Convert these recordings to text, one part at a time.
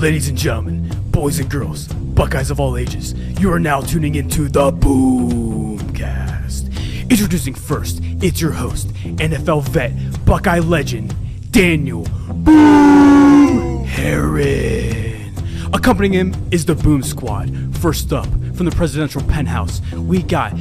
Ladies and gentlemen, boys and girls, Buckeyes of all ages, you are now tuning into the Boomcast. Introducing first, it's your host, NFL vet, Buckeye legend, Daniel Boom Herron. Accompanying him is the Boom Squad. First up, from the presidential penthouse, we got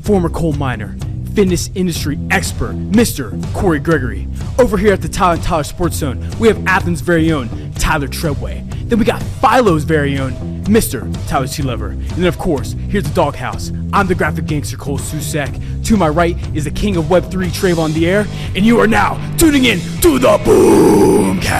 former coal miner, fitness industry expert, Mr. Corey Gregory. Over here at the Tyler Sports Zone, we have Athens' very own Tyler Treadway. Then we got Philo's very own Mr. Tyler C. Lever. And then, of course, here's the doghouse. I'm the graphic gangster Cole Susak. To my right is the king of Web3 Trayvon the Air. And you are now tuning in to the Boomcast.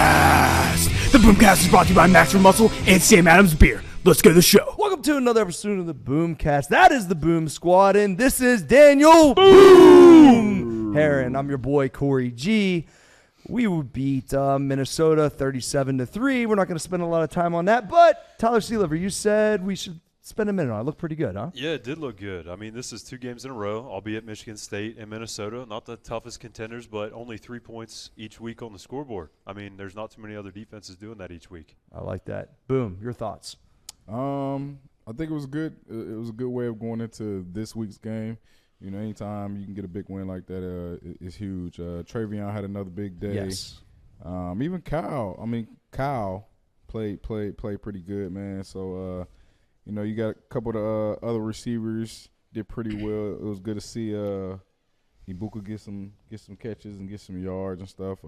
The Boomcast is brought to you by Max for Muscle and Sam Adams Beer. Let's go to the show. Welcome to another episode of the Boomcast. That is the Boom Squad, and this is Daniel Boom Herron. I'm your boy Corey G. We would beat Minnesota 37-3. We're not going to spend a lot of time on that, but Tyler Sealiver, you said we should spend a minute on it. Looked pretty good, huh? Yeah, it did look good. I mean, this is 2 games in a row, albeit Michigan State and Minnesota. Not the toughest contenders, but only 3 points each week on the scoreboard. I mean, there's not too many other defenses doing that each week. I like that. Boom, your thoughts? I think it was good. It was a good way of going into this week's game. You know, anytime you can get a big win like that, it's huge. Travion had another big day. Yes. Even Kyle. I mean, Kyle played pretty good, man. So, you know, you got a couple of other receivers did pretty well. It was good to see Ibuka get some catches and get some yards and stuff.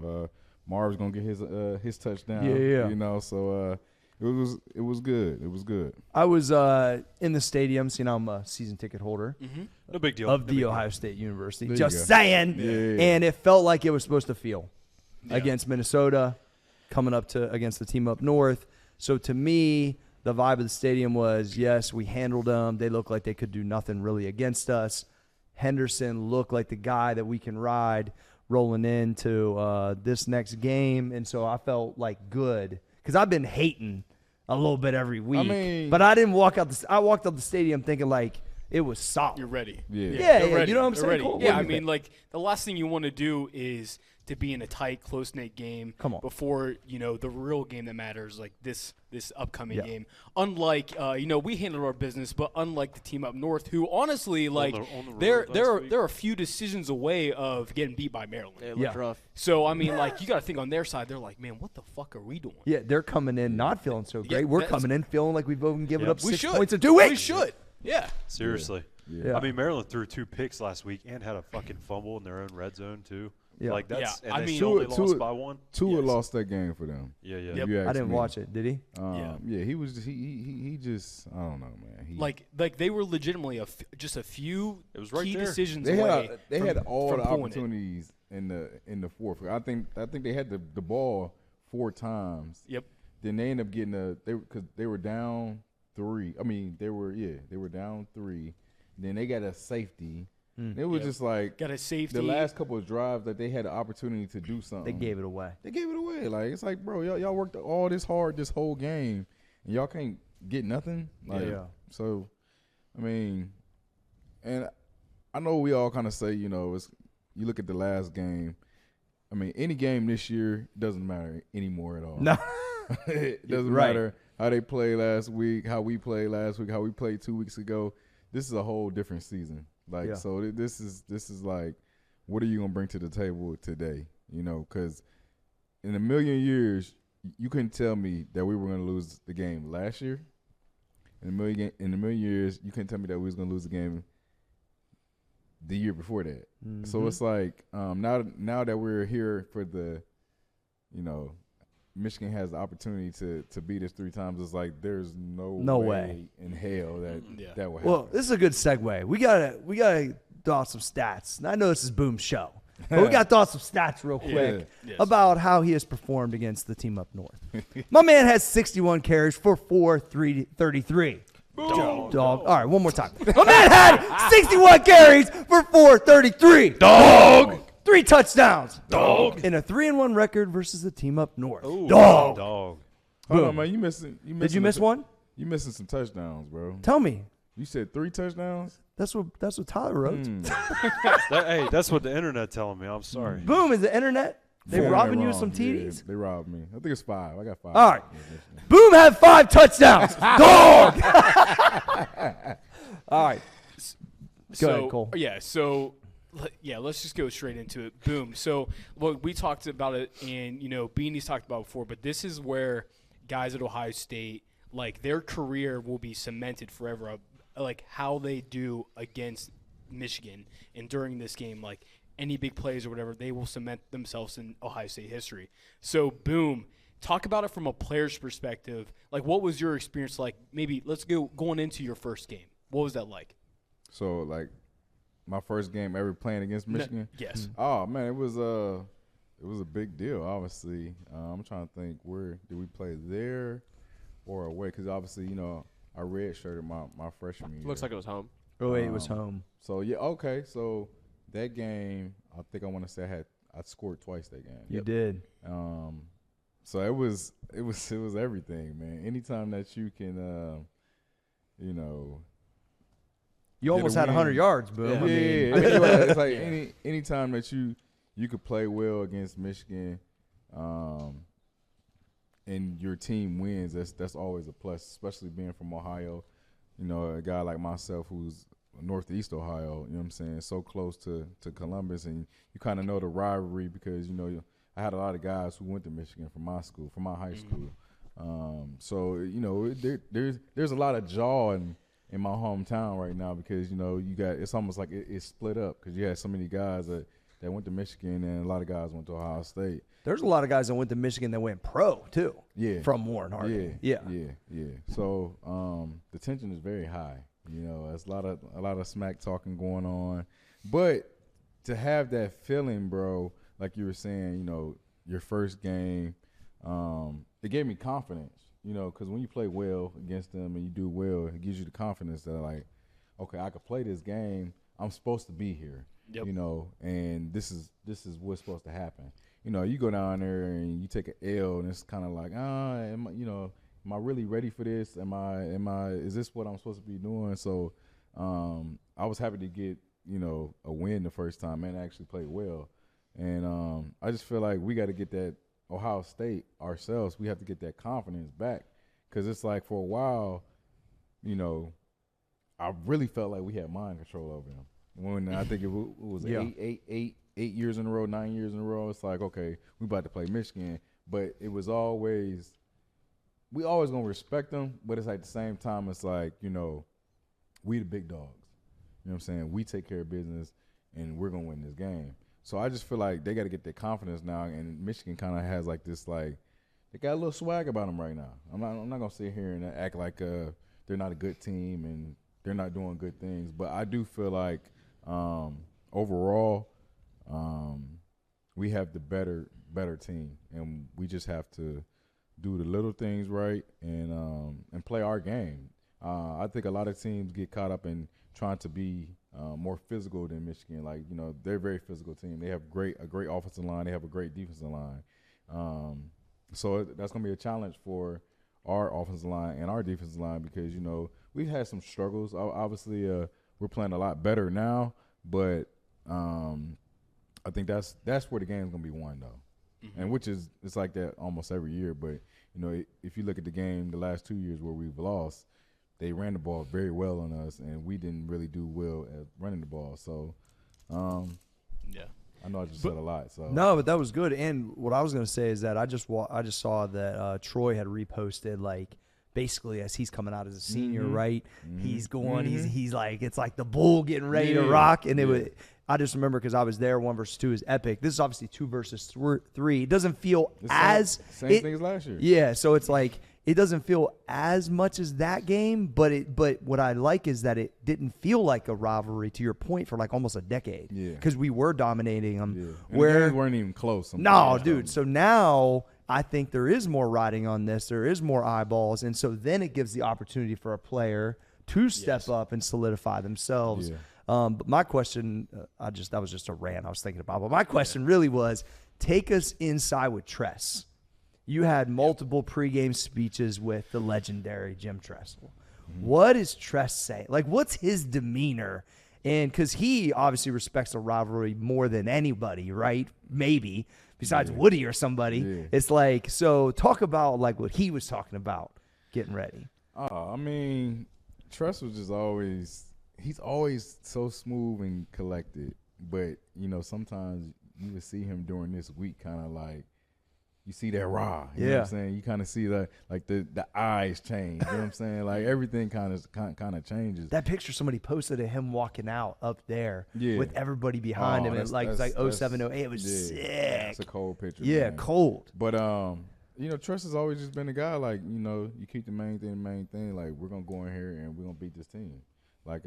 Marv's gonna get his touchdown. Yeah. You know, so. It was good. It was good. I was in the stadium. See, now I'm a season ticket holder. Mm-hmm. No big deal. Of the Ohio State University. There Just saying. Yeah. And it felt like it was supposed to feel against Minnesota, coming up against the team up north. So to me, the vibe of the stadium was, yes, we handled them. They looked like they could do nothing really against us. Henderson looked like the guy that we can ride rolling into this next game. And so I felt like good. Because I've been hating a little bit every week. But I didn't walk out. I walked out the stadium thinking like it was solid. You're ready. Yeah. Ready. You know what I'm They're saying? ready. Cool. Yeah, I mean, like, the last thing you want to do is to be in a tight, close-knit game before, you know, the real game that matters, like this upcoming game. Unlike, you know, we handled our business, but unlike the team up north, who honestly, like, they're a few decisions away of getting beat by Maryland. It looked rough. So, I mean, like, you got to think on their side, they're like, man, what the fuck are we doing? Yeah, they're coming in not feeling so great. We're coming in feeling like we've even given up 6 points in 2 We weeks. should. Yeah. Seriously. Yeah. I mean, Maryland threw 2 picks last week and had a fucking fumble in their own red zone, too. Yeah. Like, that's – Yeah. and they only lost by 1. Tua lost that game for them. Yeah. Yep. I didn't watch it. Did he? Yeah, he was. He just. I don't know, man. Like they were legitimately just a few key decisions They away. They had all from the pulling opportunities in the fourth. I think they had the ball 4 times. Yep. Then they ended up getting because they were down 3. I mean, they were down 3. Then they got a safety. It was just like got a safety. The last couple of drives that they had the opportunity to do something. They gave it away. Like, it's like, bro, y'all worked all this hard this whole game, and y'all can't get nothing. Like, So, I mean, and I know we all kind of say, you know, you look at the last game. I mean, any game this year doesn't matter anymore at all. No. It doesn't matter how they played last week, how we played last week, how we played 2 weeks ago. This is a whole different season. Like, so this is like, what are you going to bring to the table today? You know, because in a million years, you couldn't tell me that we were going to lose the game last year. In a million years, you couldn't tell me that we was going to lose the game the year before that. Mm-hmm. So it's like, now that we're here for the, you know, Michigan has the opportunity to beat us 3 times. It's like there's no way in hell that will happen. Well, this is a good segue. We gotta throw some stats. And I know this is Boom's show, but we gotta throw some stats real quick about how he has performed against the team up north. My man has 61 carries for 433. Dog. All right, one more time. My man had 61 carries for 433. Dog. 3 touchdowns. Dog. In a 3-1 record versus the team up north. Ooh, Dog. Dog. Hold on, man. You missing? Did you miss one? You missing some touchdowns, bro. Tell me. You said 3 touchdowns? That's what Tyler wrote. Hey, that's what the internet telling me. I'm sorry. Boom, is the internet They robbing you of some TDs? Yeah, they robbed me. I think it's 5. I got 5. All right. Boom had 5 touchdowns. Dog. All right. Go ahead, Cole. Yeah, let's just go straight into it. Boom. So, look, we talked about it, and, Beanie's talked about it before, but this is where guys at Ohio State, like, their career will be cemented forever, like, how they do against Michigan. And during this game, like, any big plays or whatever, they will cement themselves in Ohio State history. So, boom. Talk about it from a player's perspective. Like, what was your experience like? Maybe let's go going into your first game. What was that like? So, like, my first game ever playing against Michigan? Yes. Oh, man, it was a big deal, obviously. I'm trying to think, where did we play, there or away? Because, obviously, I redshirted my freshman year. Looks like it was home. Oh, it was home. So, yeah, okay. So, that game, I think I want to say I scored twice that game. You did. So it was everything, man. Anytime that you can, you almost had 100 yards, Boom. Yeah, I mean, it's like anytime that you could play well against Michigan, and your team wins, that's always a plus, especially being from Ohio. A guy like myself who's Northeast Ohio, you know what I'm saying, so close to Columbus, and you kind of know the rivalry because, I had a lot of guys who went to Michigan from my school, from my high school. So, there's a lot of jaw in my hometown right now because, it's almost like it's split up because you had so many guys that went to Michigan and a lot of guys went to Ohio State. There's a lot of guys that went to Michigan that went pro, too. Yeah. From Warren Harding. Yeah. So, the tension is very high. There's a lot of smack talking going on. But to have that feeling, bro, like you were saying, your first game, it gave me confidence, because when you play well against them and you do well, it gives you the confidence that, like, okay, I could play this game. I'm supposed to be here, and this is what's supposed to happen. You go down there and you take an L, and it's kind of like, am I really ready for this? Is this what I'm supposed to be doing? So I was happy to get, a win the first time and actually play well. And I just feel like we got to get that Ohio State ourselves. We have to get that confidence back because it's like for a while, I really felt like we had mind control over them. When I think it was 8 years in a row, 9 years in a row, it's like, okay, we about to play Michigan. But it was always – we always going to respect them, but it's like at the same time it's like, we the big dogs. You know what I'm saying? We take care of business, and we're going to win this game. So I just feel like they got to get their confidence now, and Michigan kind of has like this they got a little swag about them right now. I'm not gonna sit here and act like they're not a good team and they're not doing good things, but I do feel like overall we have the better team, and we just have to do the little things right and play our game. I think a lot of teams get caught up in trying to be more physical than Michigan. Like, they're a very physical team. They have a great offensive line. They have a great defensive line. So that's going to be a challenge for our offensive line and our defensive line because, we've had some struggles. Obviously, we're playing a lot better now, but I think that's where the game's going to be won, though. Mm-hmm. And which is it's like that almost every year. But, if you look at the game the last 2 years where we've lost, they ran the ball very well on us, and we didn't really do well at running the ball. So, I know I just said a lot. So no, but that was good. And what I was going to say is that I just saw that Troy had reposted, like, basically as he's coming out as a senior, right? Mm-hmm. He's going. Mm-hmm. He's like, it's like the bull getting ready to rock. And it was. I just remember because I was there. 1 versus 2 is epic. This is obviously 2 versus 3. It doesn't feel same thing as last year. Yeah, so it's like. It doesn't feel as much as that game, but what I like is that it didn't feel like a rivalry, to your point, for like almost a decade. Yeah. Because we were dominating them. Yeah. Where we weren't even close. No, dude. So now I think there is more riding on this. There is more eyeballs. And so then it gives the opportunity for a player to step up and solidify themselves. Yeah. But my question, that was just a rant I was thinking about. But my question really was, take us inside with Tress. You had multiple pregame speeches with the legendary Jim Tressel. Mm-hmm. What does Tress say? Like, what's his demeanor? And because he obviously respects the rivalry more than anybody, right? Maybe besides Woody or somebody. Yeah. It's like, so talk about like what he was talking about getting ready. I mean, Tress was just always – he's always so smooth and collected. But, you know, sometimes you would see him during this week kind of like, you see that raw. You know what I'm saying? You kind of see the eyes change. You know what I'm saying? Like everything kind of changes. That picture somebody posted of him walking out up there with everybody behind him. It's like 07, 08. It was sick. It's a cold picture. Yeah, man. cold. But you know, Tress has always just been a guy like, you know, you keep the main thing. Like we're gonna go in here and we're gonna beat this team. Like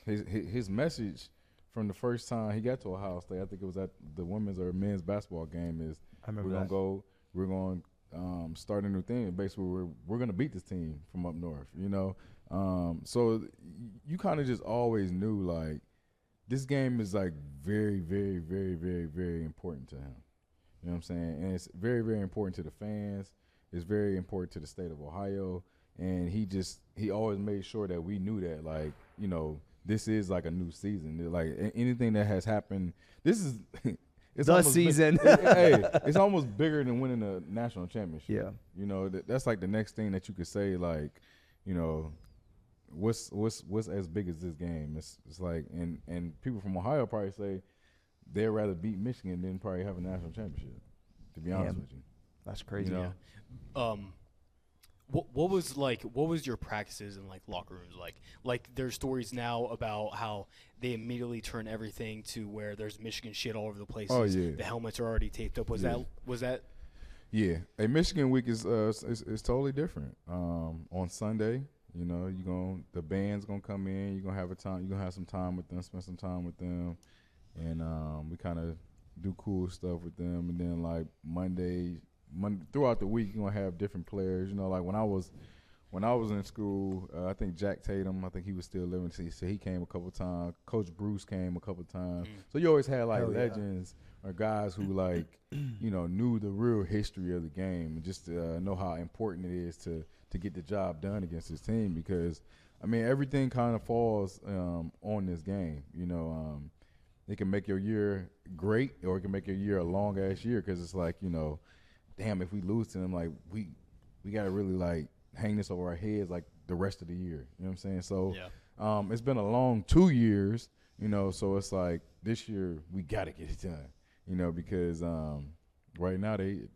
his message from the first time he got to Ohio State, I think it was at the women's or men's basketball game, is we're going to start a new thing. Basically, we're going to beat this team from up north, you know. So you kind of just always knew, like, this game is, like, very, very, very, very, very important to him. You know what I'm saying? And it's very, very important to the fans. It's very important to the state of Ohio. And he always made sure that we knew that, like, you know, this is, like, a new season. Like, anything that has happened, this is – it's the season. It's almost bigger than winning a national championship. Yeah. You know, that's like the next thing that you could say, like, you know, what's as big as this game? It's like, and people from Ohio probably say they'd rather beat Michigan than probably have a national championship, to be honest with you. That's crazy. You know? Yeah. What was your practices and like locker rooms like? Like there's stories now about how they immediately turn everything to where there's Michigan shit all over the place. Oh yeah. The helmets are already taped up. Was that? Yeah. A Michigan week is totally different. On Sunday, you know, the band's gonna come in. You're gonna have some time with them, spend some time with them, and we kind of do cool stuff with them. And then like Monday throughout the week, you're gonna have different players. You know, like when I was in school, I think Jack Tatum, I think he was still living, so he came a couple times. Coach Bruce came a couple times. So you always had like legends or guys who like, you know, knew the real history of the game and just know how important it is to get the job done against this team, because I mean everything kind of falls on this game. You know, it can make your year great or it can make your year a long ass year, because it's like, you know, damn, if we lose to them, like we gotta really like hang this over our heads like the rest of the year. You know what I'm saying? So it's been a long 2 years, you know, so it's like this year we gotta get it done, you know, because right now they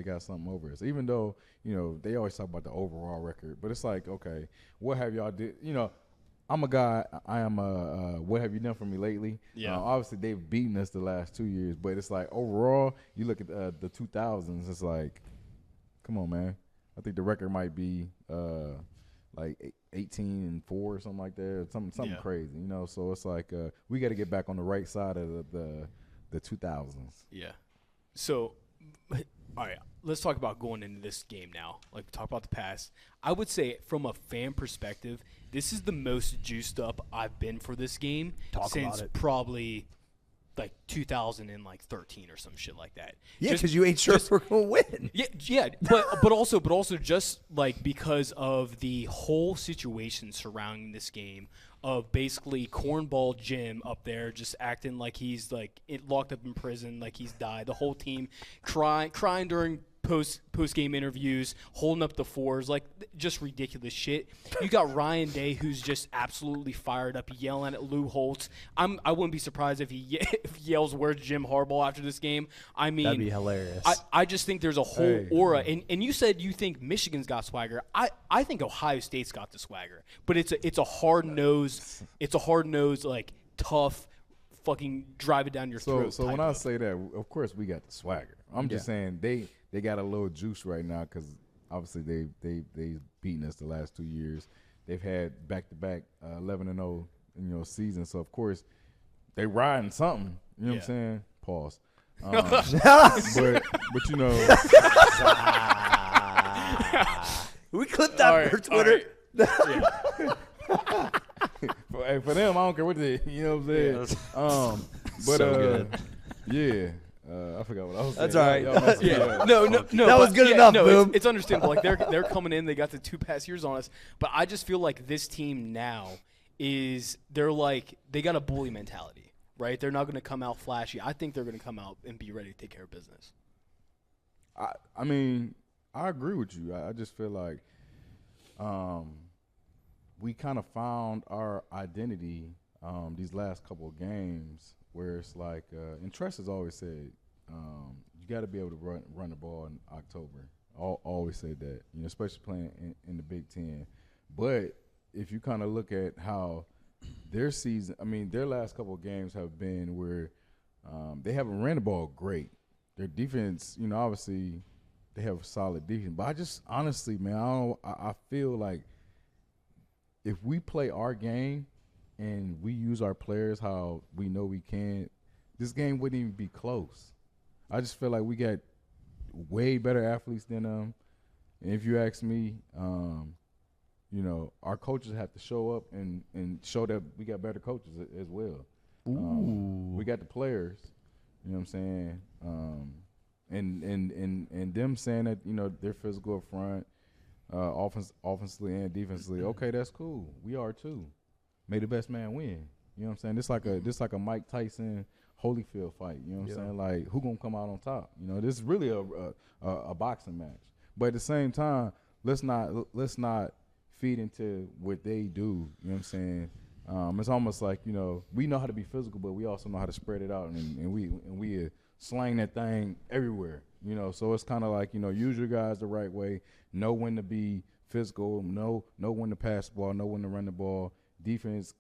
got something over us. Even though, you know, they always talk about the overall record, but it's like, okay, what have y'all did? You know, I'm a guy. I am a. What have you done for me lately? Yeah. Obviously, they've beaten us the last 2 years, but it's like overall, you look at the 2000s. It's like, come on, man. I think the record might be like 18-4 or something like that, or something crazy, you know. So it's like we got to get back on the right side of the 2000s. Yeah. So, all right, let's talk about going into this game now. Like, talk about the past. I would say, from a fan perspective, this is the most juiced up I've been for this game since probably like 2013 or some shit like that. Yeah, because you ain't sure if we're gonna win. Yeah, but also just like because of the whole situation surrounding this game of basically cornball Jim up there just acting like he's like locked up in prison, like he's died. The whole team crying during post-game interviews, holding up the fours, like just ridiculous shit. You got Ryan Day, who's just absolutely fired up, yelling at Lou Holtz. I wouldn't be surprised if he yells, "Where's Jim Harbaugh?" after this game. I mean, that'd be hilarious. I just think there's a whole aura, and you said you think Michigan's got swagger. I think Ohio State's got the swagger, but it's a hard nosed, like tough, fucking drive it down your throat. So when I say that, of course we got the swagger. I'm just saying they got a little juice right now because obviously they've beaten us the last 2 years. They've had back-to-back 11-0 seasons. So of course they riding something. You know what I'm saying? Pause. But you know, we clipped that for Twitter. For them, I don't care what they. You know what I'm saying? But so good. Yeah. I forgot what I was saying. That's all right. No. That was good enough, boom. It's understandable. Like they're coming in, they got the 2 past years on us. But I just feel like this team now they got a bully mentality. right? They're not going to come out flashy. I think they're going to come out and be ready to take care of business. I mean, I agree with you. I just feel like we kind of found our identity these last couple of games where it's like, and Tress has always said, you got to be able to run the ball in October. Always said that, especially playing in the Big Ten. But if you kind of look at how their season, their last couple of games have been where they haven't ran the ball great. Their defense, obviously they have a solid defense. But I just honestly, man, I feel like if we play our game and we use our players how we know we can, this game wouldn't even be close. I just feel like we got way better athletes than them. And if you ask me, our coaches have to show up and show that we got better coaches as well. We got the players, you know what I'm saying? And them saying that, they're physical up front, offensively and defensively. Okay, that's cool. We are too. May the best man win. You know what I'm saying? This like a Mike Tyson Holyfield fight. You know what I'm saying? Like, who gonna come out on top? This is really a boxing match. But at the same time, let's not feed into what they do. You know what I'm saying? It's almost like, we know how to be physical, but we also know how to spread it out, and we slang that thing everywhere. So it's kind of like, use your guys the right way, know when to be physical, know when to pass the ball, know when to run the ball. Defense,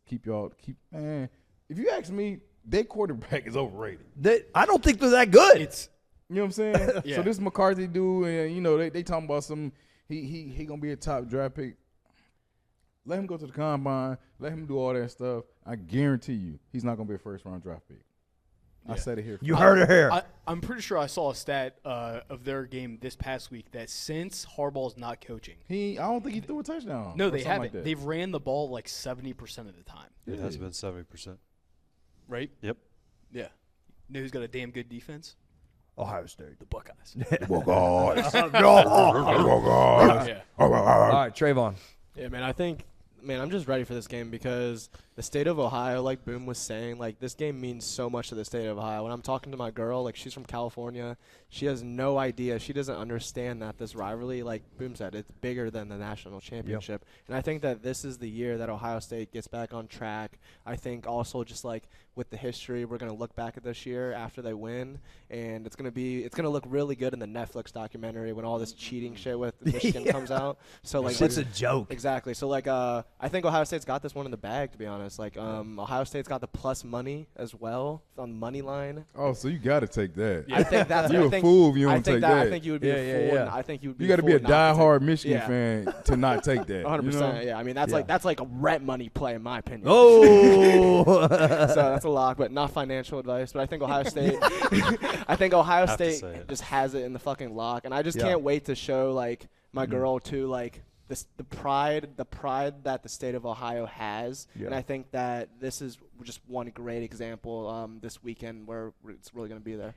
man. If you ask me, their quarterback is overrated. I don't think they're that good. You know what I'm saying? Yeah. So this McCarthy dude, and they talking about some he gonna be a top draft pick. Let him go to the combine. Let him do all that stuff. I guarantee you, he's not gonna be a first round draft pick. Yeah. I said it here. You heard it here. I'm pretty sure I saw a stat of their game this past week that since Harbaugh's not coaching, I don't think he threw a touchdown. No, they haven't. Like they've ran the ball like 70% of the time. It has been 70%. Right? Yep. Yeah. You know who's got a damn good defense? Ohio State. The Buckeyes. The Buckeyes. Yeah. All right, Trayvon. Yeah, man, I'm just ready for this game because the state of Ohio, like Boom was saying, like this game means so much to the state of Ohio. When I'm talking to my girl, like she's from California, she has no idea. She doesn't understand that this rivalry, like Boom said, it's bigger than the national championship. Yep. And I think that this is the year that Ohio State gets back on track. I think also just like with the history, we're going to look back at this year after they win, and it's going to look really good in the Netflix documentary when all this cheating shit with Michigan comes out. So like it's a joke. Exactly. So like I think Ohio State's got this one in the bag, to be honest. Like Ohio State's got the plus money as well on the money line. Oh, so you got to take that. I think that's you're a fool if you don't take that. I think you would be a fool. And I think you would be. You got to be a diehard Michigan fan to not take that. 100%. Yeah. I mean that's like a rent money play in my opinion. Oh. So that's a lock, but not financial advice. But I think Ohio State. I think Ohio State just has it in the fucking lock, and I just can't wait to show like my girl to like. The pride that the state of Ohio has, and I think that this is just one great example this weekend where it's really going to be there.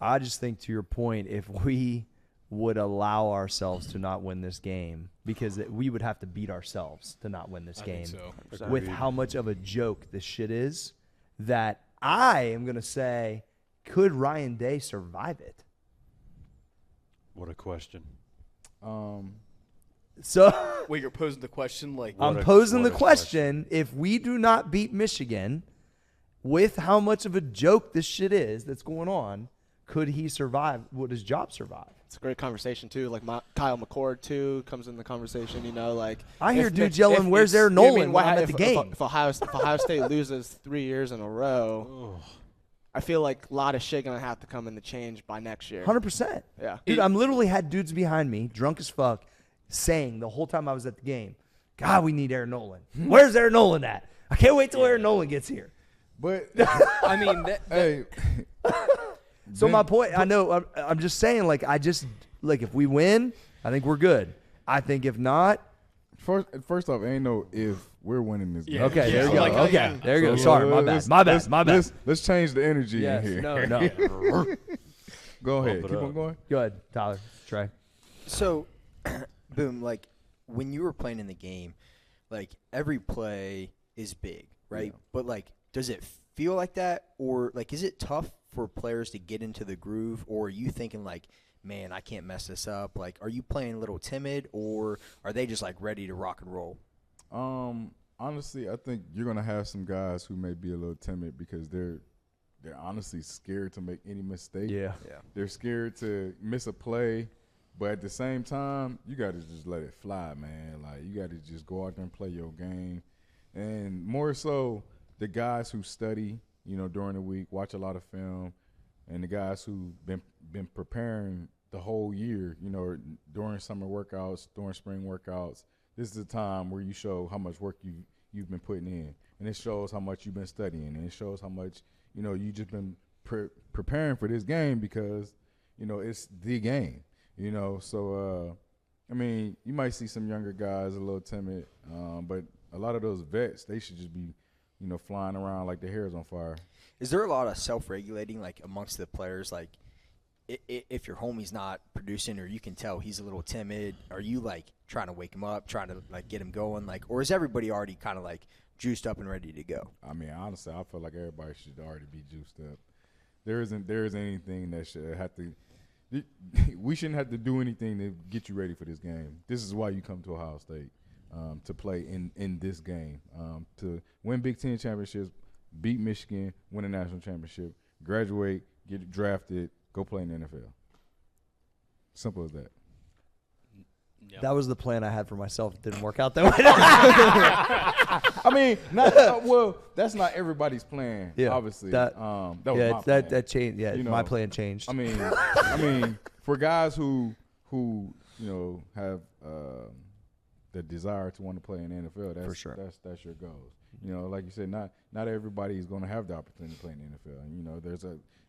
I just think, to your point, if we would allow ourselves to not win this game, because we would have to beat ourselves to not win this game, with how much of a joke this shit is, that I am going to say, could Ryan Day survive it? What a question. So wait, you're posing the question like I'm posing the question. If we do not beat Michigan, with how much of a joke this shit is that's going on, could he survive? Would his job survive? It's a great conversation too. Like Kyle McCord too comes in the conversation. Like I hear dudes yelling, "Where's Aaron Nolan?" When I'm at the game. If Ohio State loses 3 years in a row. I feel like a lot of shit gonna have to come in the change by next year. 100%. Yeah, dude. I'm literally had dudes behind me, drunk as fuck, saying the whole time I was at the game, God, we need Aaron Nolan. Where's Aaron Nolan at? I can't wait till Aaron Nolan gets here. But I mean, hey. So my point, I know, I'm just saying, like, if we win, I think we're good. I think if not, first off, ain't no if we're winning this game. Yeah. Okay, there you go. Okay, there you go. Sorry, my bad. Let's change the energy in here. No. Go ahead. Keep on going. Go ahead, Tyler. Trey. So, Boom, like, when you were playing in the game, like, every play is big, right? Yeah. But, like, does it feel like that, or like is it tough for players to get into the groove, or are you thinking like, man, I can't mess this up? Like, are you playing a little timid, or are they just like ready to rock and roll? Honestly, I think you're gonna have some guys who may be a little timid because they're honestly scared to make any mistake. Yeah. They're scared to miss a play, but at the same time, you got to just let it fly, man. Like, you got to just go out there and play your game. And more so, the guys who study, during the week, watch a lot of film, and the guys who've been preparing the whole year, during summer workouts, during spring workouts. This is a time where you show how much work you've been putting in, and it shows how much you've been studying, and it shows how much you just been preparing for this game because it's the game. So I mean, you might see some younger guys a little timid, but a lot of those vets, they should just be flying around like their hair is on fire. Is there a lot of self-regulating like amongst the players? Like, if your homie's not producing, or you can tell he's a little timid, are you like trying to wake him up, trying to like get him going, like, or is everybody already kind of like juiced up and ready to go? I mean, honestly, I feel like everybody should already be juiced up. There isn't anything that should have to. We shouldn't have to do anything to get you ready for this game. This is why you come to Ohio State, to play in this game, to win Big Ten championships, beat Michigan, win a national championship, graduate, get drafted, go play in the NFL. Simple as that. Yep. That was the plan I had for myself. It didn't work out that way. I mean, that's not everybody's plan. Yeah, obviously. that was my plan. That changed. Yeah, my plan changed. I mean, for guys who have the desire to want to play in the NFL, that's for sure. That's your goals. Like you said, not everybody is going to have the opportunity to play in the NFL. And, there's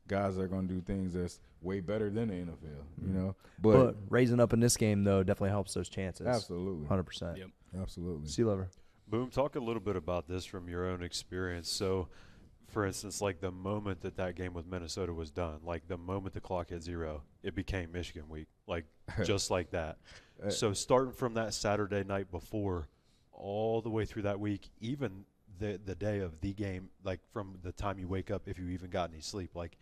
guys that are going to do things that's way better than the NFL. But raising up in this game though definitely helps those chances. Absolutely, 100%. Yep. Absolutely. Sea Lover. Boom, talk a little bit about this from your own experience. So, for instance, like the moment that game with Minnesota was done, like the moment the clock hit 0, it became Michigan week, like just like that. So starting from that Saturday night before, all the way through that week, even the day of the game, like from the time you wake up, if you even got any sleep, like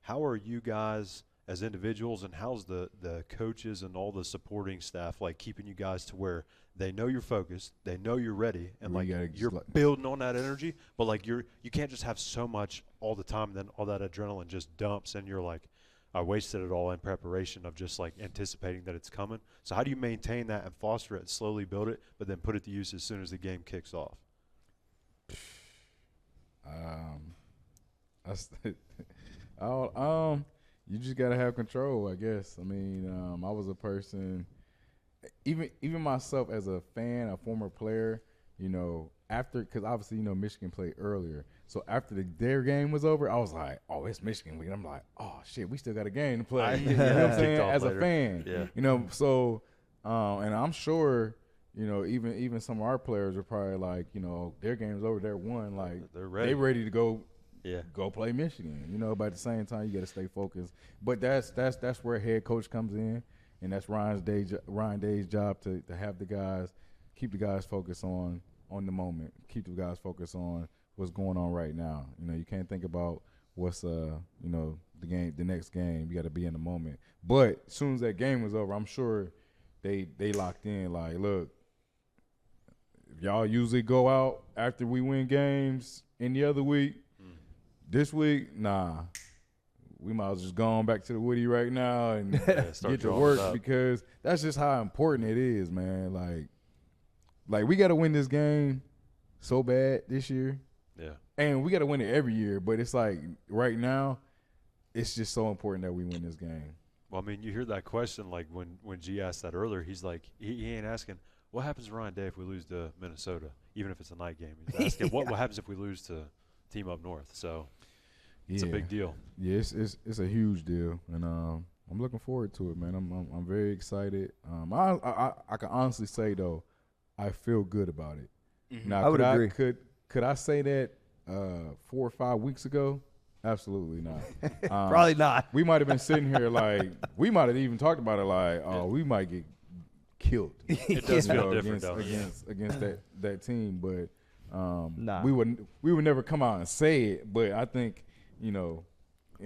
how are you guys as individuals, and how's the coaches and all the supporting staff like keeping you guys to where they know you're focused, they know you're ready, and like you're building on that energy, but like you can't just have so much all the time, and then all that adrenaline just dumps, and you're like, I wasted it all in preparation of just like anticipating that it's coming. So how do you maintain that and foster it and slowly build it, but then put it to use as soon as the game kicks off? You just gotta have control, I guess. I mean, I was a person, even myself as a fan, a former player, after, because obviously, Michigan played earlier. So after their game was over, I was like, oh, it's Michigan week. And I'm like, oh, shit, we still got a game to play. You know what I'm saying? As a fan. Yeah. So, and I'm sure, even some of our players are probably like, their game's over, they're won. Like, they're ready. They're ready to go. Yeah, go play Michigan. But at the same time, you got to stay focused. But that's where head coach comes in, and that's Ryan Day's job to have the guys, keep the guys focused on the moment, keep the guys focused on what's going on right now. You can't think about what's the next game. You got to be in the moment. But as soon as that game was over, I'm sure they locked in. Like, look, if y'all usually go out after we win games any other week. This week, nah. We might as well just go on back to the Woody right now and get to work, because that's just how important it is, man. Like we got to win this game so bad this year. Yeah. And we got to win it every year, but it's like right now, it's just so important that we win this game. Well, I mean, you hear that question, like when G asked that earlier, he's like, he ain't asking, what happens to Ryan Day if we lose to Minnesota, even if it's a night game? He's asking, what happens if we lose to team up north? So it's a big deal. Yeah, it's a huge deal, and I'm looking forward to it, man. I'm very excited. I can honestly say though, I feel good about it. Mm-hmm. Now, I would agree. Could I say that 4 or 5 weeks ago? Absolutely not. Probably not. We might have been sitting here like, we might have even talked about it like, oh, we might get killed. It does feel different against that team, but we would never come out and say it, but I think, in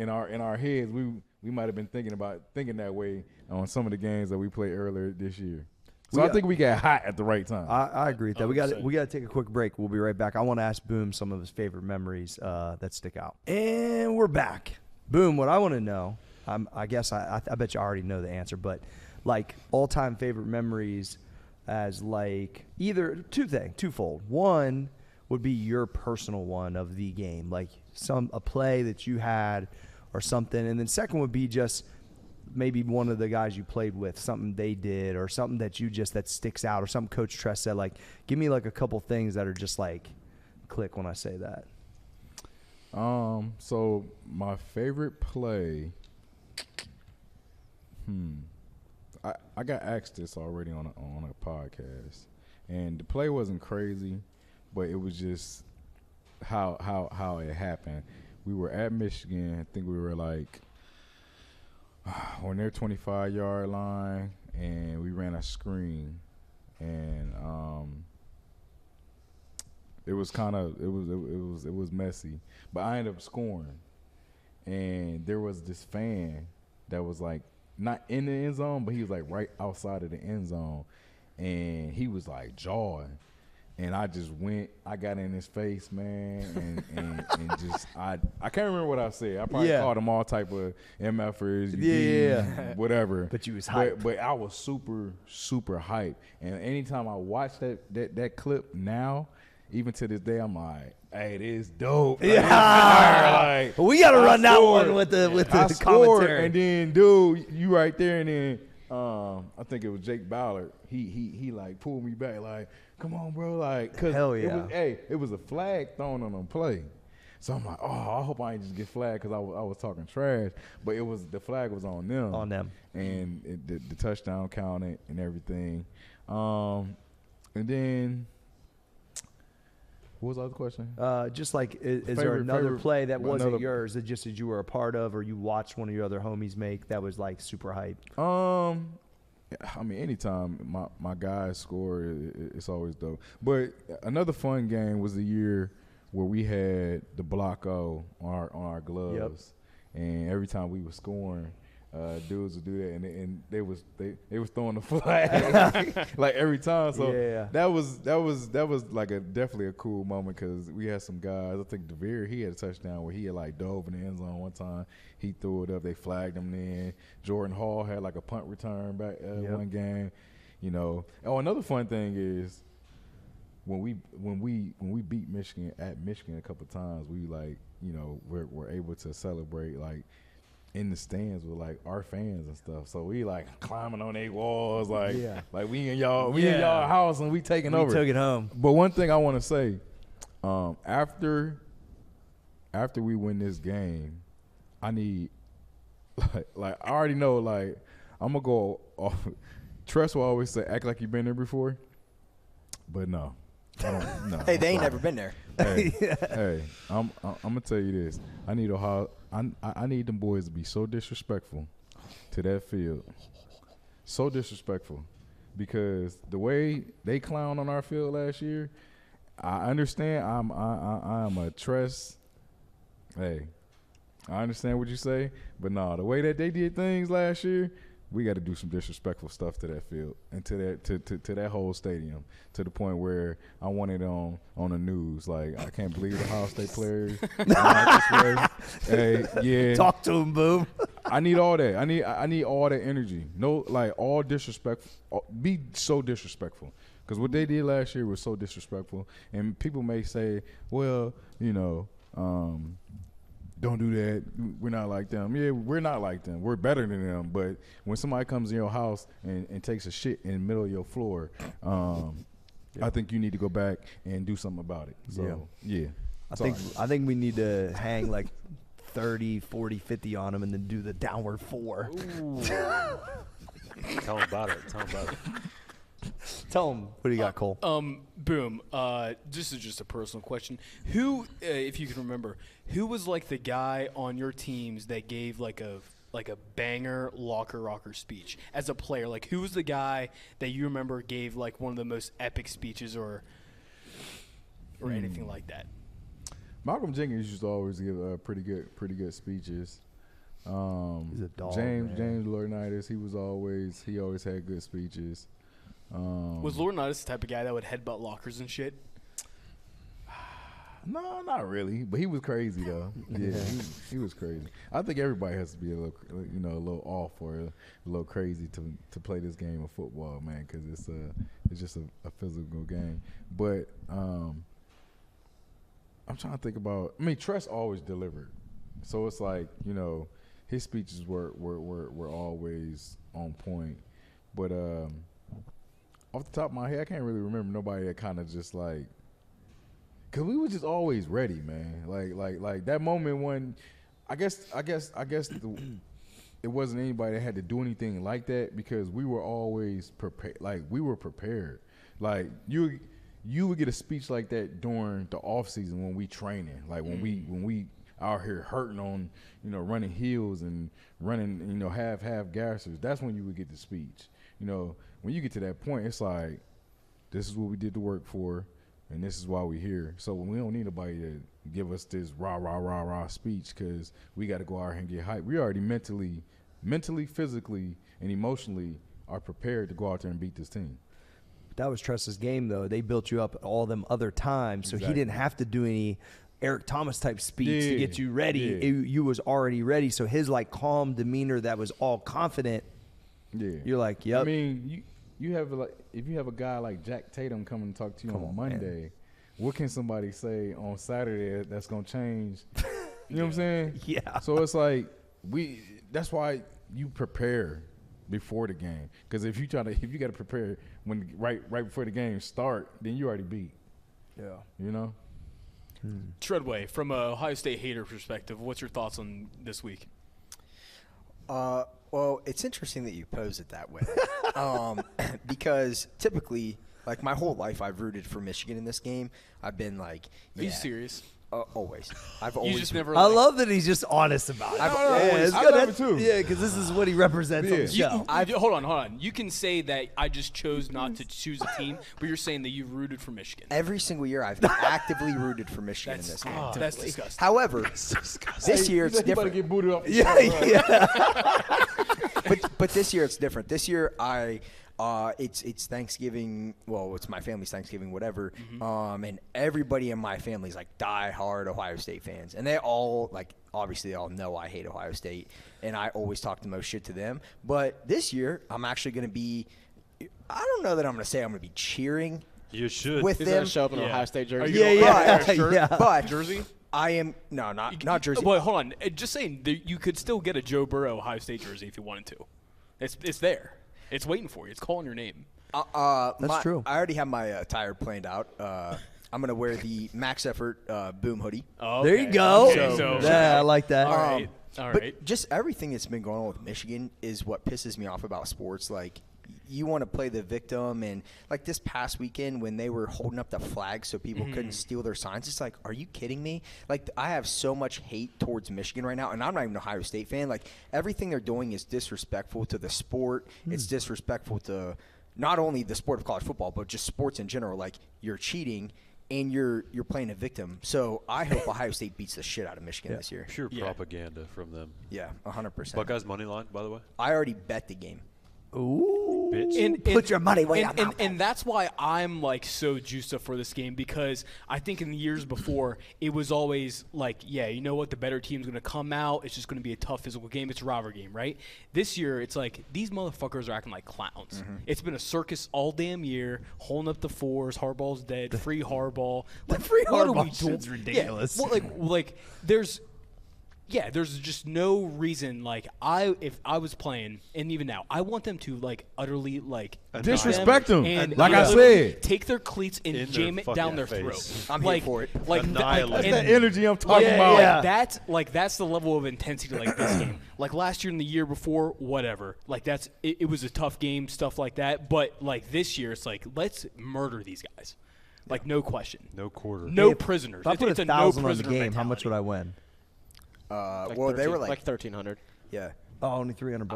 our heads we might have been thinking that way on some of the games that we played earlier this year. So I think we got hot at the right time. I agree with that. We got to take a quick break. We'll be right back. I want to ask Boom some of his favorite memories that stick out. And we're back. Boom, what I want to know, I guess I bet you already know the answer, but like all-time favorite memories as like either twofold. One would be your personal one of the game, like a play that you had or something. And then second would be just maybe one of the guys you played with, something they did or something that that sticks out or something Coach Tress said. Like, give me like a couple things that are just like click when I say that. So my favorite play, I got asked this already on a podcast, and the play wasn't crazy, but it was just how it happened. We were at Michigan. I think we were like on their 25-yard line, and we ran a screen, and it was messy, but I ended up scoring, and there was this fan that was like not in the end zone, but he was like right outside of the end zone, and he was like jawing. And I just I got in his face, man, and just I can't remember what I said. I probably called him all type of MFers, whatever. But you was hyped. But I was super, super hyped. And anytime I watch that clip now, even to this day, I'm like, hey, this dope. Yeah. Like, we got to run that one with the commentary. And then, dude, you right there, and then I think it was Jake Ballard. He like pulled me back, like, come on, bro, like, cause hell yeah. It was a flag thrown on them play. So I'm like, I hope I ain't just get flagged because I was talking trash. But the flag was on them. On them. And the touchdown counted and everything. And then, what was the other question? Just like, is there another play that wasn't yours that just as you were a part of, or you watched one of your other homies make that was like super hype? I mean, anytime my guys score, it's always dope. But another fun game was the year where we had the block O on our gloves, and every time we were scoring, dudes would do that, and they was throwing the flag like every time. So that was like definitely a cool moment because we had some guys. I think DeVere, he had a touchdown where he had like dove in the end zone one time. He threw it up. They flagged him. Then Jordan Hall had like a punt return back one game. Oh, another fun thing is when we beat Michigan at Michigan a couple of times, we like we're able to celebrate like in the stands with like our fans and stuff. So we like climbing on their walls, like we in y'all house and we taking over. We took it home. But one thing I want to say, after we win this game, I need like I already know like I'm gonna go off. Tress will always say act like you've been there before, but no. I don't, no. Hey, they ain't never been there. Hey, I'm gonna tell you this. I need them boys to be so disrespectful to that field, so disrespectful, because the way they clown on our field last year, I understand. I'm a Tress. Hey, I understand what you say, but no, the way that they did things last year. We got to do some disrespectful stuff to that field and to that whole stadium, to the point where I want it on the news. Like, I can't believe the Ohio State players act this way. Hey, yeah. Talk to him, Boom. I need all that. I need all that energy. No, like all disrespectful. Be so disrespectful. Because what they did last year was so disrespectful. And people may say, well, don't do that. We're not like them. Yeah, we're not like them. We're better than them. But when somebody comes in your house and takes a shit in the middle of your floor, I think you need to go back and do something about it. So, yeah. I think we need to hang like 30, 40, 50 on them and then do the downward 4. Tell them about it. Tell them what do you got, Cole? Boom. This is just a personal question. Who, if you can remember, who was like the guy on your teams that gave like a banger locker rocker speech as a player? Like, who was the guy that you remember gave like one of the most epic speeches? Or or anything like that. Malcolm Jenkins used to always give pretty good speeches. He's a dog. James Laurinaitis, he always had good speeches. Was Laurinaitis the type of guy that would headbutt lockers and shit? No, not really, but he was crazy though. Yeah, he was crazy. I think everybody has to be a little off or a little crazy to play this game of football, man, because it's just a physical game. But I'm trying to think about. I mean, Tress always delivered, so it's like his speeches were always on point. But off the top of my head, I can't really remember nobody that kind of just like. Cause we were just always ready, man. Like that moment when, I guess it wasn't anybody that had to do anything like that because we were always prepared. Like we were prepared. Like you would get a speech like that during the off season when we training. Like when we out here hurting on running heels and running half gassers. That's when you would get the speech. When you get to that point, it's like this is what we did the work for. And this is why we're here. So we don't need nobody to give us this rah speech because we got to go out here and get hyped. We already mentally, physically, and emotionally are prepared to go out there and beat this team. That was Tress's game, though. They built you up all them other times, so he didn't have to do any Eric Thomas type speech to get you ready. Yeah. You was already ready. So his calm demeanor that was all confident. Yeah, you're like, yep. I mean, you have if you have a guy like Jack Tatum coming to talk to you on Monday, man. What can somebody say on Saturday that's gonna change? You know what I'm saying? Yeah. So it's like that's why you prepare before the game. Because if you got to prepare when right before the game start, then you already beat. Yeah. Treadway, from a Ohio State hater perspective, what's your thoughts on this week? Well, it's interesting that you pose it that way, because typically, like my whole life, I've rooted for Michigan in this game. I've been like, Are you serious? Always. I've always. You just never. I love that he's just honest about it. I love it too. Yeah, because this is what he represents on the show. Hold on. You can say that I just chose not to choose a team, but you're saying that you rooted for Michigan. Every single year, I've actively rooted for Michigan in this game. That's disgusting. However, this year it's different. Get booted off. But this year it's different. This year it's Thanksgiving. Well, it's my family's Thanksgiving, whatever. And everybody in my family is like die-hard Ohio State fans, and they all obviously they all know I hate Ohio State, and I always talk the most shit to them. But this year I'm actually going to be. I don't know that I'm going to say I'm going to be cheering. You should. With He's them. going to show up in an Ohio State jersey. But jersey. I am not jersey. Wait, hold on. Just saying, you could still get a Joe Burrow Ohio State jersey if you wanted to. It's there. It's waiting for you. It's calling your name. That's true. I already have my attire planned out. I'm going to wear the Max Effort Boom hoodie. Oh, there you go. Okay, I like that. All right. But just everything that's been going on with Michigan is what pisses me off about sports. Like, you want to play the victim, and like this past weekend when they were holding up the flag so people couldn't steal their signs, it's like, are you kidding me? Like, I have so much hate towards Michigan right now, and I'm not even an Ohio State fan. Like, everything they're doing is disrespectful to the sport. It's disrespectful to not only the sport of college football, but just sports in general. Like, you're cheating and you're playing a victim. So I hope Ohio State beats the shit out of Michigan this year. Pure propaganda from them. Yeah, 100%. Buckeyes money line, by the way. I already bet the game. Ooh. And put your money where your mouth is. And that's why I'm so juiced up for this game, because I think in the years before it was always like, yeah, you know what, the better team's going to come out. It's just going to be a tough physical game. It's a rivalry game, right? This year it's like these motherfuckers are acting like clowns. It's been a circus all damn year, holding up the fours. Harbaugh's dead. Free Harbaugh. The free Harbaugh shit's ridiculous. Yeah, well, there's just no reason. Like, if I was playing, and even now, I want them to utterly disrespect them. And like I said, take their cleats and jam it down their throat. I'm here for it. That's that energy I'm talking about. That's the level of intensity this game. Like last year and the year before, whatever. It was a tough game, stuff like that. But this year, it's let's murder these guys. No question. No quarter. No prisoners. If I put it's a no $1,000 on the prisoner game, mentality. how much would I win? Well, they were like 1,300. Yeah, Oh, only $300.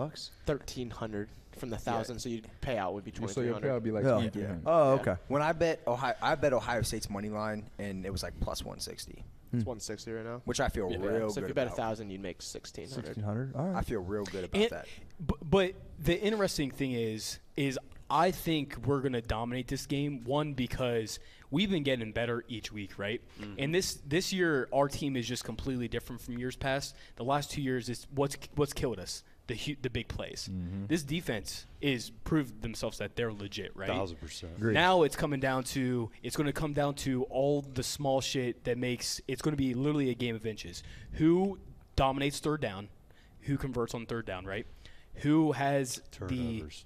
$1,300 from the 1,000, so your payout would be So your $2,300. payout would be like Yeah. $2,300. Oh, okay. When I bet Ohio State's money line, and it was like plus 160, It's 160 right now. which I feel real good So if you bet about. 1,000, you'd make 1,600. $1,600. All right. I feel real good about that. But the interesting thing is I think we're going to dominate this game, one, because we've been getting better each week, right? Mm-hmm. And this year, our team is just completely different from years past. The last 2 years is what's killed us, the big plays. Mm-hmm. This defense is proved themselves that they're legit, right? 1,000%. Now it's going to come down to all the small shit that makes it's going to be literally a game of inches. Who dominates third down? Who converts on third down, right? Who has Turnovers.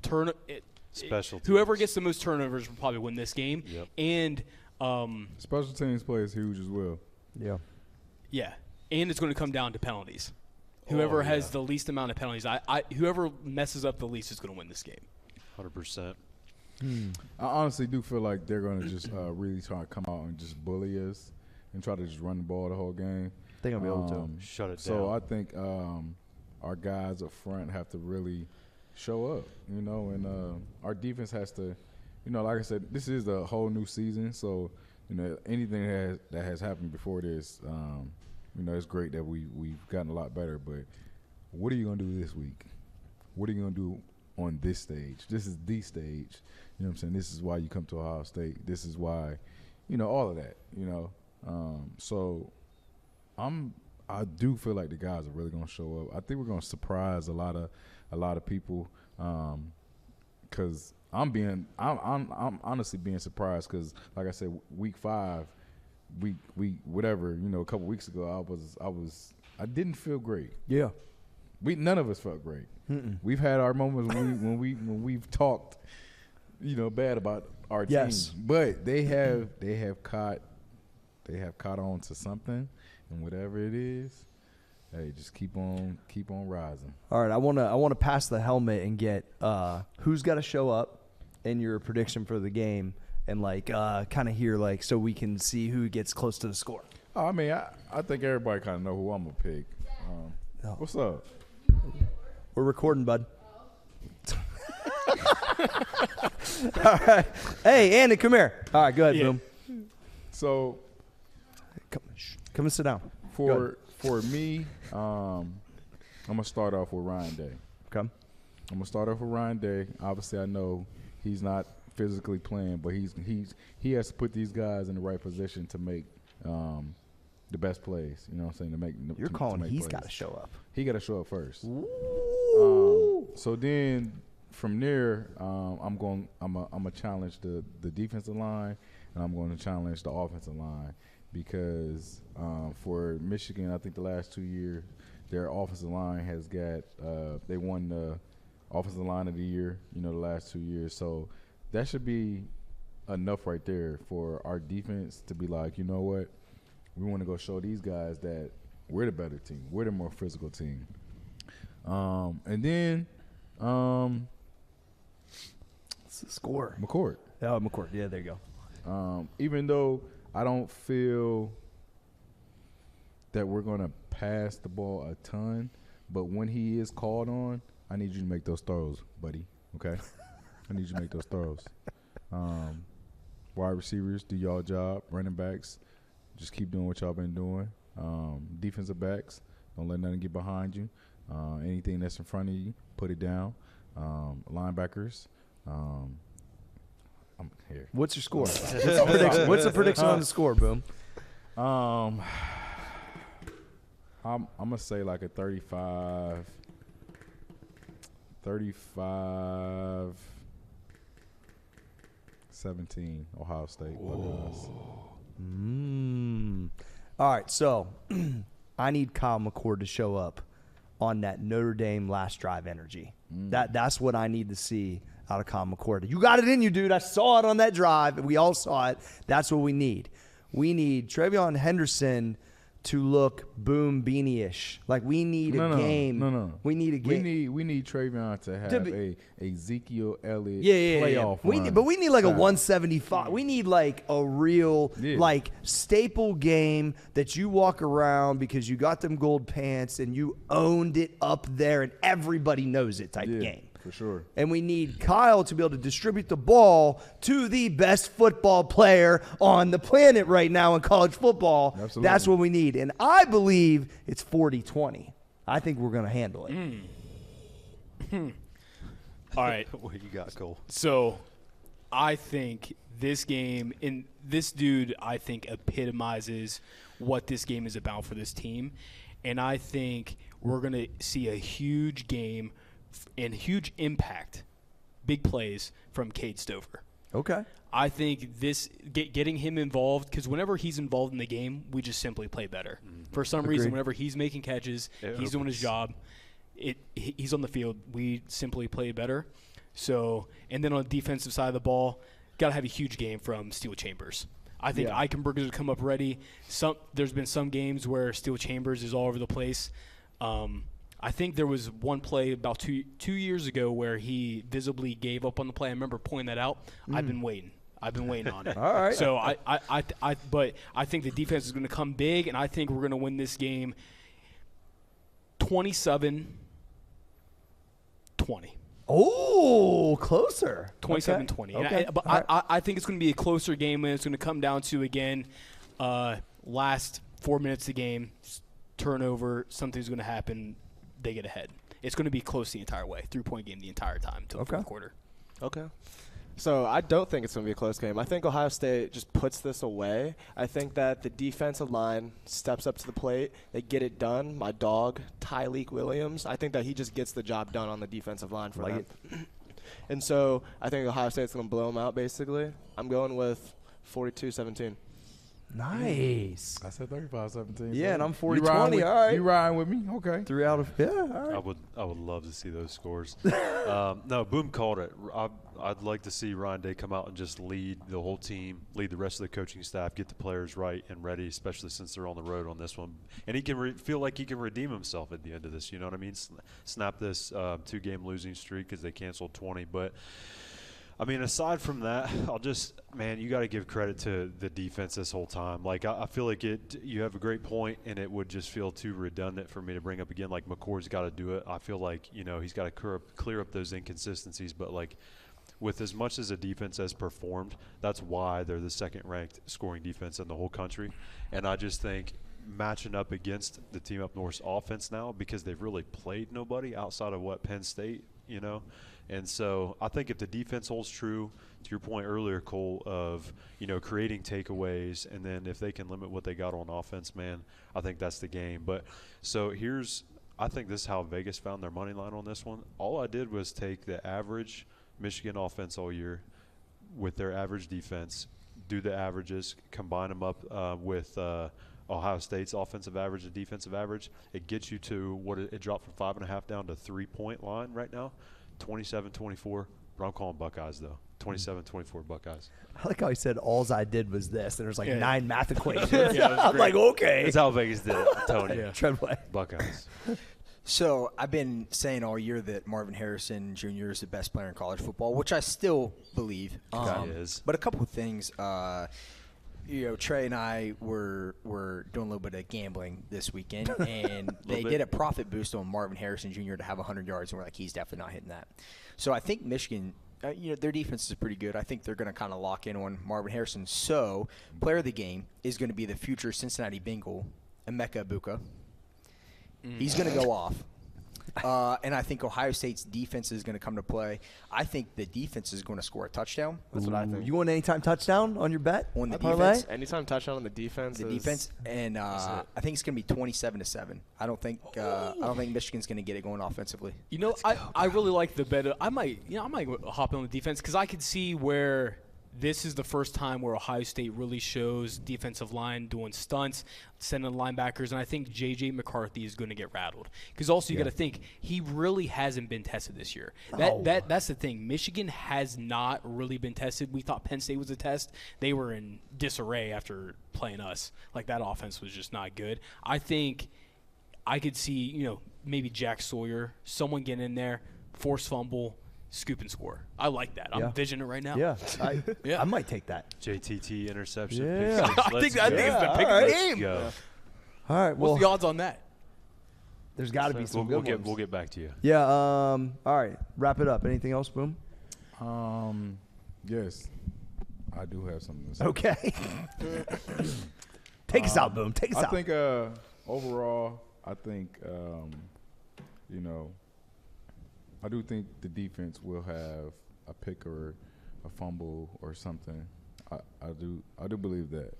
Special teams. Whoever gets the most turnovers will probably win this game. Yep. And Special teams play is huge as well. Yeah. yeah, and it's going to come down to penalties. Whoever has the least amount of penalties, whoever messes up the least is going to win this game. 100%. I honestly do feel like they're going to just really try to come out and just bully us and try to just run the ball the whole game. They're going to be able to. Shut it down. So I think our guys up front have to really show up, and our defense has to, like I said, this is a whole new season. So, anything that has happened before this, it's great that we've gotten a lot better. But what are you going to do this week? What are you going to do on this stage? This is the stage. You know what I'm saying? This is why you come to Ohio State. This is why, all of that, So I do feel like the guys are really going to show up. I think we're going to surprise a lot of people because I'm honestly being surprised because, like I said, week 5, we whatever, a couple weeks ago, I didn't feel great. Yeah. None of us felt great. Mm-mm. We've had our moments when we've talked, bad about our yes. team, but they have caught on to something, and whatever it is, hey, just keep on rising. All right, I want to pass the helmet and get who's got to show up in your prediction for the game, and kind of hear so we can see who gets close to the score. I mean, I think everybody kind of know who I'm gonna pick. What's up? We're recording, bud. All right. Hey, Andy, come here. All right, go ahead, Boom. So, come and sit down. For me, I'm gonna start off with Ryan Day. Okay. I'm gonna start off with Ryan Day. Obviously, I know he's not physically playing, but he has to put these guys in the right position to make the best plays. You know what I'm saying? To make You're calling to make he's plays. Got to show up. He got to show up first. So then from there, I'm gonna challenge the defensive line, and I'm going to challenge the offensive line because for Michigan, I think the last 2 years, their offensive line has got they won the offensive line of the year. The last 2 years, so that should be enough right there for our defense to be like, you know what, we want to go show these guys that we're the better team, we're the more physical team. And then What's the score? McCord. Oh, McCord. Yeah, there you go. Even though I don't feel that we're going to pass the ball a ton, but when he is called on, I need you to make those throws, buddy. Okay? I need you to make those throws. Wide receivers, do y'all job. Running backs, just keep doing what y'all been doing. Defensive backs, don't let nothing get behind you. Anything that's in front of you, put it down. Linebackers, I'm here. What's your score? What's the prediction on the score, Boom? I'm gonna say like a 35 17 Ohio State Buckeyes. All right, so I need Kyle McCord to show up on that Notre Dame last drive energy. That's what I need to see out of Kyle McCord. You got it in you, dude. I saw it on that drive. We all saw it. That's what we need. We need Trevion Henderson to look Boom Beanie-ish. Like we need a game. No. We need a game. We need Travion to have a Ezekiel Elliott playoff run. We need like a 175. We need like a real like staple game that you walk around because you got them gold pants and you owned it up there and everybody knows it type game. For sure. And we need Kyle to be able to distribute the ball to the best football player on the planet right now in college football. Absolutely. That's what we need. And I believe it's 40-20. I think we're going to handle it. All right. What you got, Cole? So I think this game, and this dude, I think, epitomizes what this game is about for this team. And I think we're going to see a huge game and huge impact, big plays from Cade Stover. Okay. I think this getting him involved, because whenever he's involved in the game, we just simply play better. For some reason, whenever he's making catches, he's doing his job, he's on the field, we simply play better. So, and then on the defensive side of the ball, got to have a huge game from Steel Chambers. I think Eichenberger's would come up ready. There's been some games where Steel Chambers is all over the place. I think there was one play about two years ago where he visibly gave up on the play. I remember pointing that out. I've been waiting on it. All right. So but I think the defense is going to come big, and I think we're going to win this game 27-20. Oh, closer. 27-20. Okay. But I think it's going to be a closer game, and it's going to come down to, again, last 4 minutes of the game, turnover, something's going to happen, they get ahead. It's going to be close the entire way, 3-point game the entire time until the fourth quarter. Okay. So I don't think it's going to be a close game. I think Ohio State just puts this away. I think that the defensive line steps up to the plate. They get it done. My dog, Tyleek Williams, I think that he just gets the job done on the defensive line for them. And so I think Ohio State's going to blow them out, basically. I'm going with 42-17. Nice. I said 35-17. Yeah, so and I'm 40-20. All right. You riding with me? Okay. 3 out of all right. I would love to see those scores. No, Boom called it. I'd like to see Ryan Day come out and just lead the whole team, lead the rest of the coaching staff, get the players right and ready, especially since they're on the road on this one. And he can feel like he can redeem himself at the end of this. You know what I mean? Snap this 2-game losing streak because they canceled 20. But I mean, aside from that, you got to give credit to the defense this whole time. Like, I feel like you have a great point, and it would just feel too redundant for me to bring up again. Like, McCord's got to do it. I feel like, he's got to clear up those inconsistencies. But, like, with as much as the defense has performed, that's why they're the second-ranked scoring defense in the whole country. And I just think matching up against the team up north's offense now, because they've really played nobody outside of Penn State, And so I think if the defense holds true to your point earlier, Cole, of, creating takeaways, and then if they can limit what they got on offense, man, I think that's the game. But so I think this is how Vegas found their money line on this one. All I did was take the average Michigan offense all year with their average defense, do the averages, combine them up with Ohio State's offensive average and defensive average. It gets you to what it dropped from 5.5 down to 3-point line right now. 27-24, but I'm calling Buckeyes, though. 27-24 Buckeyes. I like how he said, alls I did was this, and there's 9 math equations. I'm like, okay. That's how Vegas did it, Tony. Treadway. Buckeyes. So I've been saying all year that Marvin Harrison Jr. is the best player in college football, which I still believe. He is. But a couple of things. Trey and I were doing a little bit of gambling this weekend, and they did a profit boost on Marvin Harrison Jr. to have 100 yards, and we're like, he's definitely not hitting that. So I think Michigan, their defense is pretty good. I think they're going to kind of lock in on Marvin Harrison. So player of the game is going to be the future Cincinnati Bengal, Emeka Egbuka. He's going to go off. And I think Ohio State's defense is going to come to play. I think the defense is going to score a touchdown. That's what I think. You want anytime touchdown on your bet? On the parlay? defense? Anytime touchdown on the defense. And I think it's going to be 27-7. I don't think Michigan's going to get it going offensively. I really like the bet. I might hop in on the defense because I could see where this is the first time where Ohio State really shows defensive line doing stunts, sending linebackers, and I think J.J. McCarthy is going to get rattled. Because also you got to think, he really hasn't been tested this year. That's the thing. Michigan has not really been tested. We thought Penn State was a test. They were in disarray after playing us. Like, that offense was just not good. I think I could see, maybe Jack Sawyer, someone get in there, force fumble, scoop and score. I like that. I'm envisioning it right now. Yeah, I might take that. JTT interception. Yeah. I think it's the pick of the game. Go. All right. Well, what's the odds on that? There's got to be some good ones. We'll get back to you. Yeah. All right. Wrap it up. Anything else, Boom? Yes, I do have something to say. Okay. Take us out, Boom. Take us out. I think overall, I do think the defense will have a pick or a fumble or something. I do believe that.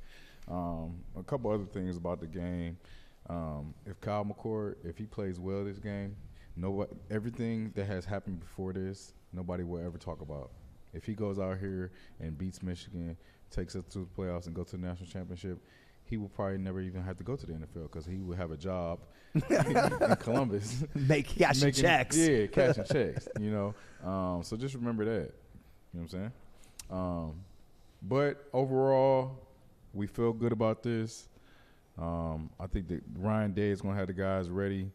A couple other things about the game. If Kyle McCord, if he plays well this game, everything that has happened before this, nobody will ever talk about. If he goes out here and beats Michigan, takes us to the playoffs and go to the national championship, he will probably never even have to go to the NFL because he will have a job in Columbus. Cashing checks. Yeah, cashing checks, So just remember that. You know what I'm saying? But overall, we feel good about this. I think that Ryan Day is going to have the guys ready.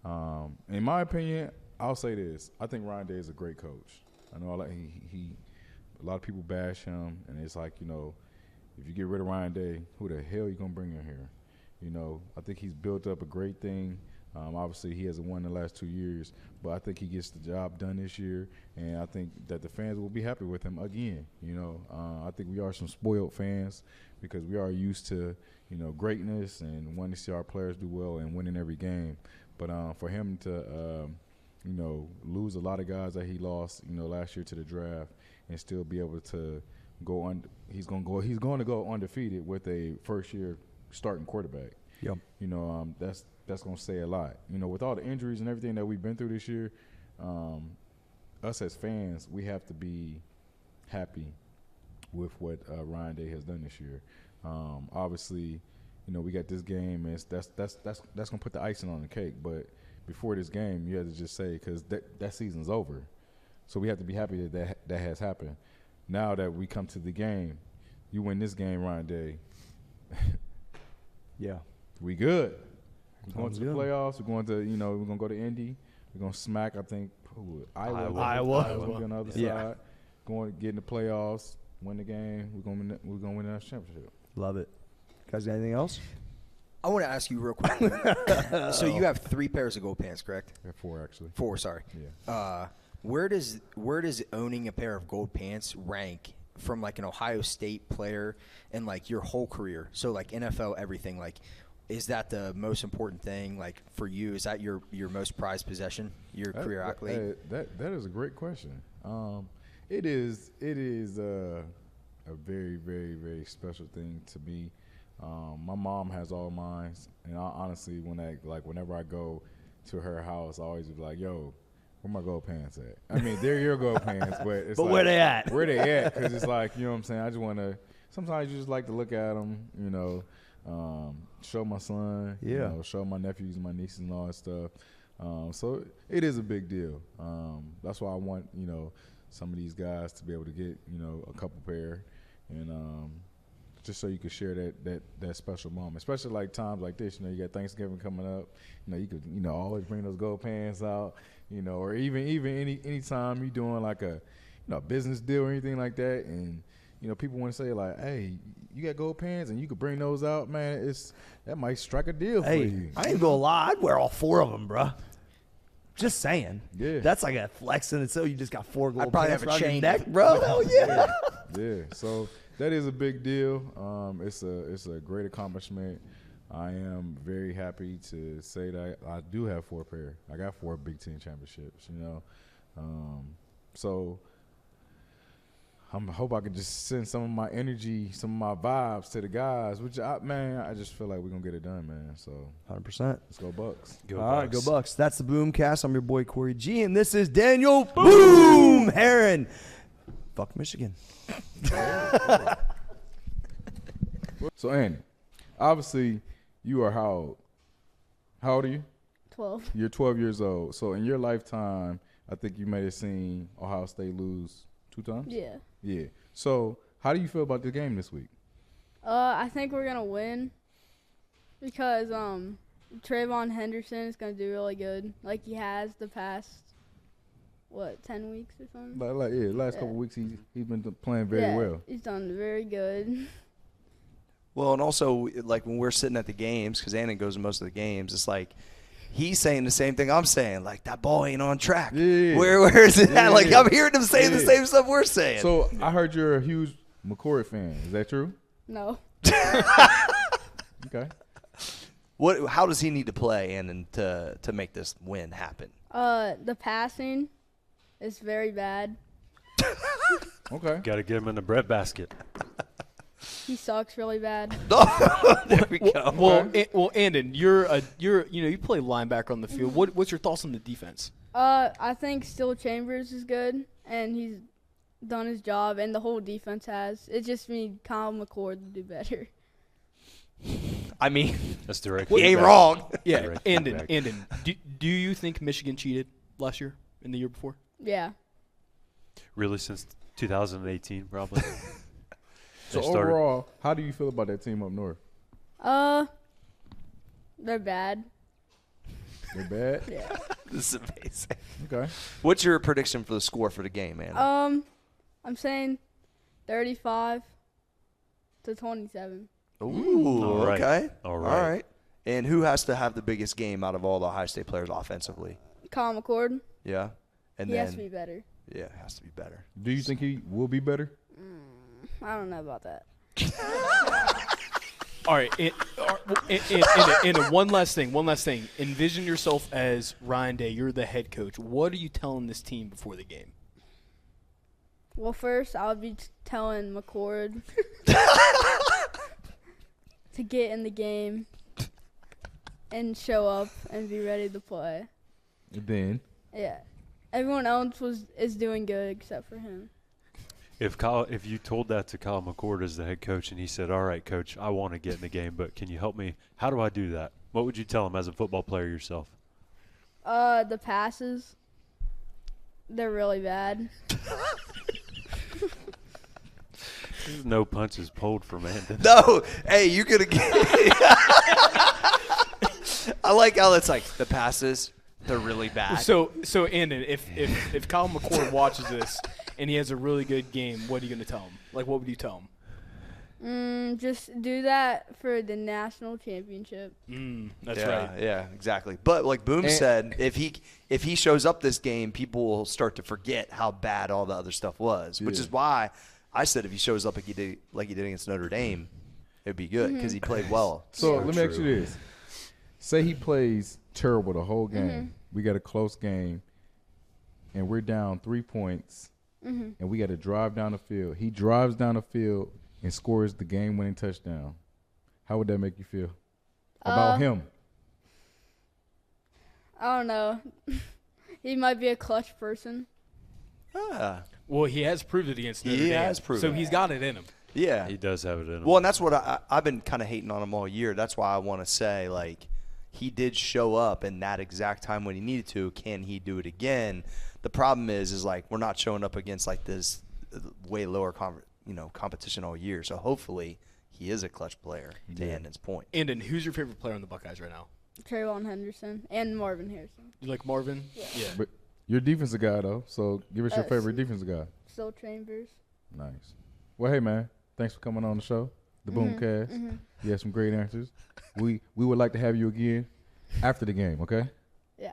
In my opinion, I'll say this. I think Ryan Day is a great coach. I know a lot of people bash him, and it's like, if you get rid of Ryan Day, who the hell are you going to bring in here? I think he's built up a great thing. Obviously, he hasn't won the last 2 years, but I think he gets the job done this year, and I think that the fans will be happy with him again. I think we are some spoiled fans because we are used to, greatness and wanting to see our players do well and winning every game. But for him to, lose a lot of guys that he lost, last year to the draft and still be able to go on, he's going to go undefeated with a first-year starting quarterback. Yep. That's going to say a lot. With all the injuries and everything that we've been through this year, us as fans, we have to be happy with what Ryan Day has done this year. Obviously, we got this game, and that's going to put the icing on the cake. But before this game, you have to just say, because that season's over. So we have to be happy that has happened. Now that we come to the game, you win this game, Ryan Day. Yeah. We good. We're going to the playoffs. We're going to, we're going to go to Indy. We're going to smack, I think, Iowa. On the other side. Going to get in the playoffs, win the game. We're going to win the national championship. Love it. Guys, got anything else? I want to ask you real quick. So you have 3 pairs of gold pants, correct? Yeah, 4 actually. 4, sorry. Yeah. Where does owning a pair of gold pants rank from like an Ohio State player and like your whole career? So like NFL, everything. Like, is that the most important thing? Like for you, is that your most prized possession? Your career accolade? That is a great question. It is a very, very, very special thing to me. My mom has all mine, and honestly, whenever I go to her house, I always be like, "Yo, where my gold pants at?" I mean, they're your gold pants, but it's but like, where they at? Where they at? Because it's like, you know what I'm saying. I just want to. Sometimes you just like to look at them, show my son, show my nephews, my nieces, and all that stuff. So it is a big deal. That's why I want some of these guys to be able to get a couple pair, and just so you can share that special moment, especially like times like this. You got Thanksgiving coming up. You could always bring those gold pants out. Or even any time you're doing like a business deal or anything like that, and people want to say like, hey, you got gold pants and you could bring those out, man. That might strike a deal for you. I ain't gonna lie, I'd wear all 4 of them, bro. Just saying. Yeah. That's like a flex in itself. You just got 4 gold pants around your neck, bro. Hell yeah. Yeah. So that is a big deal. It's a great accomplishment. I am very happy to say that I do have 4 pair. I got 4 Big Ten championships, So I hope I can just send some of my energy, some of my vibes to the guys, which I just feel like we're going to get it done, man. So 100%. Let's go Bucks. All right, go Bucks. That's the Boomcast. I'm your boy Corey G, and this is Daniel Boom Herron. Fuck Michigan. So, Andy, obviously, you are how old? How old are you? 12. You're 12 years old. So, in your lifetime, I think you may have seen Ohio State lose 2 times? Yeah. Yeah. So, how do you feel about the game this week? I think we're gonna win because Trayvon Henderson is gonna do really good, like he has the past 10 weeks or something. Last couple of weeks he's been playing very well. He's done very good. Well, and also, like, when we're sitting at the games, because Annan goes to most of the games, it's like he's saying the same thing I'm saying. Like, that ball ain't on track. Yeah. Where is it at? Like, I'm hearing him saying the same stuff we're saying. So, I heard you're a huge McCord fan. Is that true? No. Okay. How does he need to play, Annan, to make this win happen? The passing is very bad. Okay. Got to get him in the breadbasket. He sucks really bad. There we go. Well, Andon, you play linebacker on the field. What's your thoughts on the defense? I think Still Chambers is good, and he's done his job, and the whole defense has. It just need Kyle McCord to do better. I mean, That's direct. he ain't feedback. wrong. Yeah, Direct Andon, feedback. do you think Michigan cheated last year and the year before? Yeah. Really, since 2018, probably. So, They started- overall, how do you feel about that team up north? They're bad. They're bad? Yeah. This is amazing. Okay. What's your prediction for the score for the game, man? I'm saying 35-27. Ooh, All right. okay. All right. And who has to have the biggest game out of all the Ohio State players offensively? Kyle McCord, Yeah. And he then has to be better. yeah, it has to be better. Do you think he will be better? I don't know about that. All right, and one last thing. Envision yourself as Ryan Day. You're the head coach. What are you telling this team before the game? Well, first, I'll be telling McCord to get in the game and show up and be ready to play. And then? Yeah. Everyone else is doing good except for him. If you told that to Kyle McCord as the head coach and he said, all right, coach, I want to get in the game, but can you help me? How do I do that? What would you tell him as a football player yourself? The passes, they're really bad. There's no punches pulled from Andon. No, hey, you could have. I like how it's like the passes. They're really bad. So Andon, if Kyle McCord watches this and he has a really good game, what are you going to tell him? Like, what would you tell him? Just do that for the national championship. That's right. Yeah, exactly. But like Boom said, if he shows up this game, people will start to forget how bad all the other stuff was, which is why I said if he shows up like he did against Notre Dame, it'd be good because he played well. So let me ask you this. Say he plays terrible the whole game. We got a close game, and we're down 3 points, and we got to drive down the field. He drives down the field and scores the game-winning touchdown. How would that make you feel about him? I don't know. He might be a clutch person. Well, he has proved it against Notre Dame. He has proved so it. he's got it in him. Yeah. He does have it in him. Well, and that's what I've been kind of hating on him all year. That's why I want to say, like, he did show up in that exact time when he needed to. Can he do it again? The problem is like we're not showing up against like this way lower competition all year. So hopefully he is a clutch player. To Andon's point. Andon, who's your favorite player on the Buckeyes right now? Trayvon Henderson and Marvin Harrison. You like Marvin? Yeah. But you're a defensive guy, though, so give us your favorite defensive guy. Still Chambers. Nice. Well, hey, man, thanks for coming on the show, the Boomcast. You had some great answers. We would like to have you again after the game, okay? Yeah.